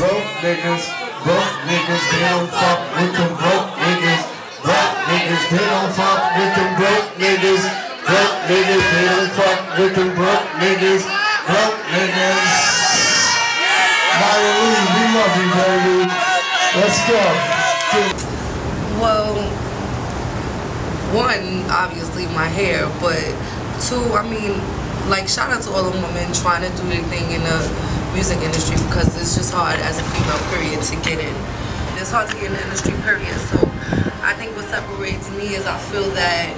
Broke niggas, they don't fuck with them broke niggas. Broke niggas, they don't fuck with them broke niggas. Broke niggas, they don't fuck with them broke niggas. Broke niggas. Nya Lee, we love you, baby. Let's go. Well, one, obviously my hair, but two, I mean, like, shout out to all the women trying to do their thing in the music industry, because it's just hard as a female, period, to get in. It's hard to get in the industry, period. So I think what separates me is I feel that,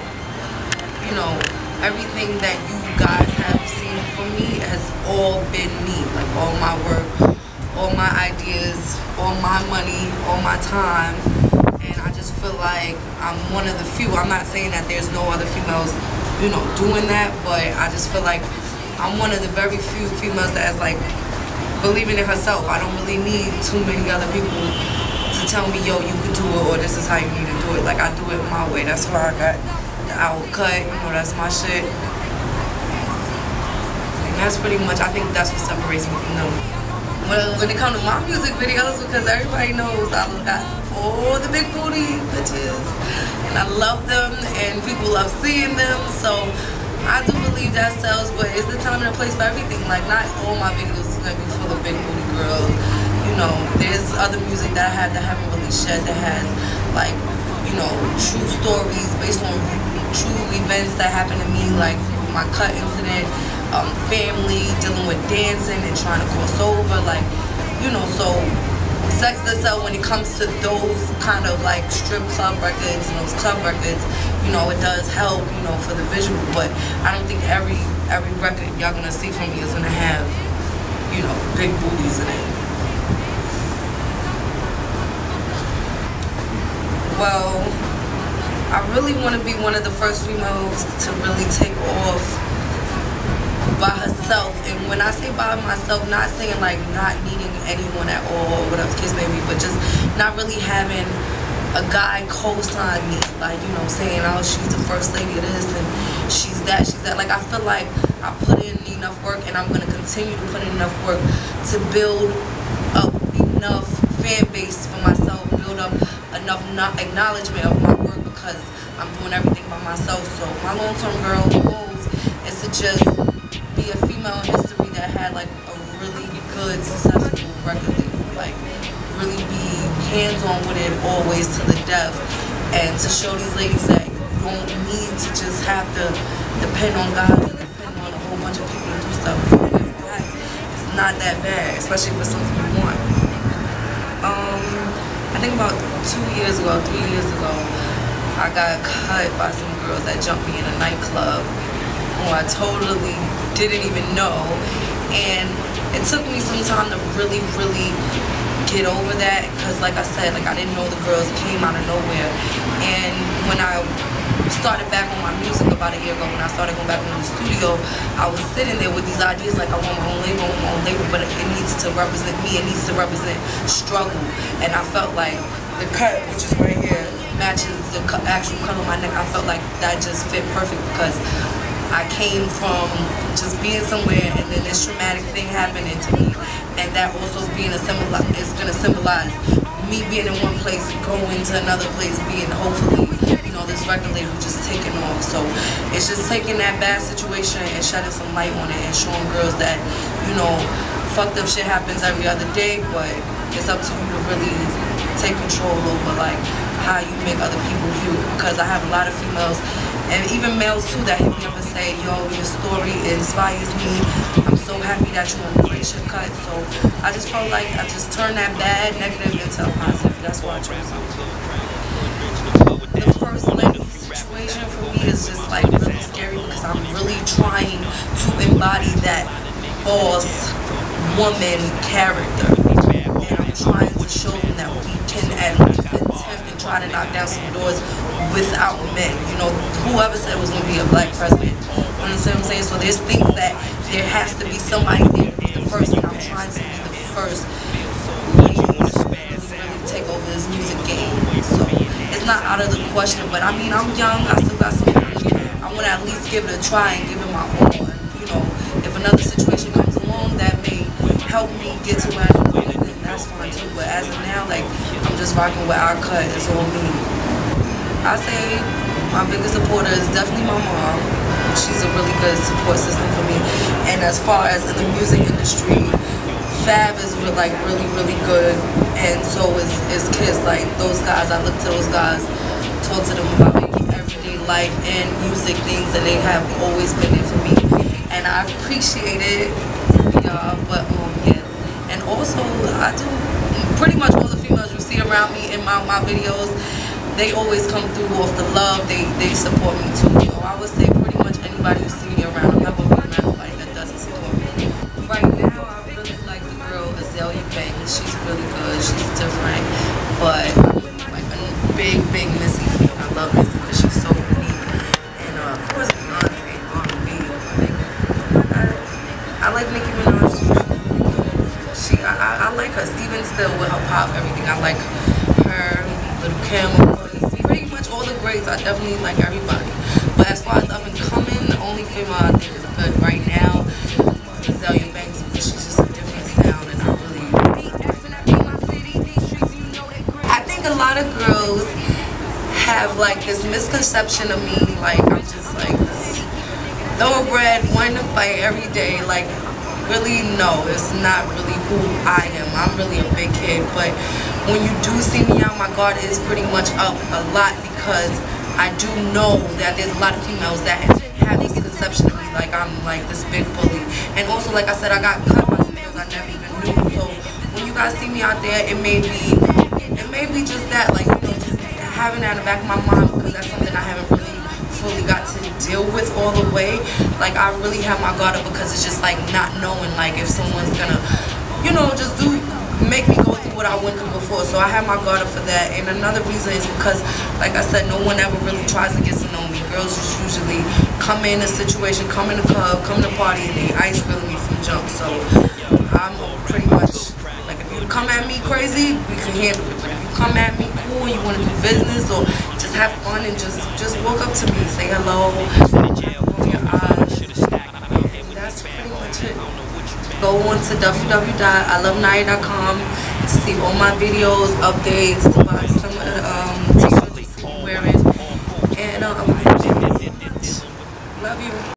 you know, everything that you guys have seen from me has all been me. Like, all my work, all my ideas, all my money, all my time. And I just feel like I'm one of the few. I'm not saying that there's no other females, you know, doing that, but I just feel like I'm one of the very few females that's like believing in herself. I don't really need too many other people to tell me, yo, you can do it, or this is how you need to do it. Like, I do it my way. That's why I got the owl cut, you know, that's my shit. And that's pretty much, I think that's what separates me from them. Well, when it comes to my music videos, because everybody knows I got all the big booty bitches, and I love them, and people love seeing them, so I do believe that sells, but it's the time and the place for everything. Like, not all my videos is gonna be full of big booty girls. You know, there's other music that I have that haven't really shed, that has, like, you know, true stories based on true events that happened to me, like my cut incident, family, dealing with dancing and trying to cross over, like, you know, so sex does sell when it comes to those kind of like strip club records and those club records. You know, it does help, you know, for the visual, but I don't think every record y'all gonna see from me is gonna have, you know, big booties in it. Well, I really want to be one of the first females to really take off by herself. And when I say by myself, not saying like not needing anyone at all, or whatever the case may be, but just not really having a guy co-sign me, like, you know, saying, oh, she's the first lady of this and she's that. Like, I feel like I put in enough work, and I'm gonna continue to put in enough work to build up enough fan base for myself, build up enough acknowledgement of my work, because I'm doing everything by myself. So my long-term goals is to just be a female in history that had like a really good, successful record label, like really be hands-on with it always to the death, and to show these ladies that you don't need to just have to depend on God, and depend on a whole bunch of people to do stuff. It's not that bad, especially if it's something you want. I think about 3 years ago, I got cut by some girls that jumped me in a nightclub who I totally didn't even know, and it took me some time to really get over that, because like I said, like, I didn't know the girls, came out of nowhere. And when I started back on my music about a year ago, when I started going back into the studio, I was sitting there with these ideas like, I want my own label, but it needs to represent me, it needs to represent struggle. And I felt like the cut, which is right here, matches the actual cut on my neck. I felt like that just fit perfect, because I came from just being somewhere, and then this traumatic thing happening to me, and that also being is going to symbolize me being in one place, going to another place, being hopefully, you know, this record label just taking off. So it's just taking that bad situation and shedding some light on it, and showing girls that, you know, fucked up shit happens every other day, but it's up to you to really take control over like how you make other people view. Because I have a lot of females and even males too that hit me up and say, yo, your story inspires me, I'm so happy that you embrace your cut. So I just felt like I just turned that bad negative into a positive. That's why I chose it. The first lady situation for me is just like really scary, because I'm really trying to embody that boss woman character, and I'm trying to show them that we can at least attempt and try to knock down some doors without men. You know, whoever said it was going to be a black president, you understand what I'm saying? So there's things that there has to be somebody there to be the first, and I'm trying to be the first lady to really take over this music game. So it's not out of the question, but I mean, I'm young, I still got some money. I want to at least give it a try and give it my all. You know, if another situation comes along that may help me get to where I need to be, then that's fine too. But as of now, like, I'm just rocking with our cut. It's all me. I say my biggest supporter is definitely my mom. She's a really good support system for me. And as far as in the music industry, Fab is like really good, and so is Kiss. Like, those guys, I look to those guys, talk to them about everyday life and music things, and they have always been there for me, and I appreciate it, y'all. But yeah, and also I do pretty much all the females you see around me in my videos. They always come through off the love. They support me too. So I would say pretty much anybody you see me around, I'm never around nobody that doesn't support me. Right now, I really like the girl Nya Lee. She's really good. She's different, but like a big Missy fan. I love Missy because she's so unique. And of course, Beyonce R&B. I like Nicki Minaj. I like her. Steven Still with her pop, everything. I like her. Little Kim. Pretty much all the greats. I definitely like everybody. But as far as up and coming, the only female I think is good right now is Nya Lee because she's just a different sound, and I really. I think a lot of girls have like this misconception of me, like I'm just like this thoroughbred, wanting to fight every day. Like, really, no, it's not really who I am. I'm really a big kid, but when you do see me out, my guard is pretty much up a lot because I do know that there's a lot of females that have this conception of me, like I'm like this big bully. And also, like I said, I got cut by some girls I never even knew. So when you guys see me out there, it may be just that, like, you know, just having that in the back of my mind, because that's something I haven't really fully got to deal with all the way. Like, I really have my guard up because it's just like not knowing, like, if someone's gonna, you know, just make me go through what I went through before. So I have my guard up for that. And another reason is because, like I said, no one ever really tries to get to know me. Girls just usually come in a situation, come in a club, come to party, and they ice grilling me from jump. So I'm pretty much like, if you come at me crazy, we can handle it. But if you come at me cool, you want to do business or just have fun and just walk up to me, say hello, open your eyes. That's pretty much it. Go on to www.ilovenya.com to see all my videos, updates, to buy some of the t-shirts I'm wearing. And love you.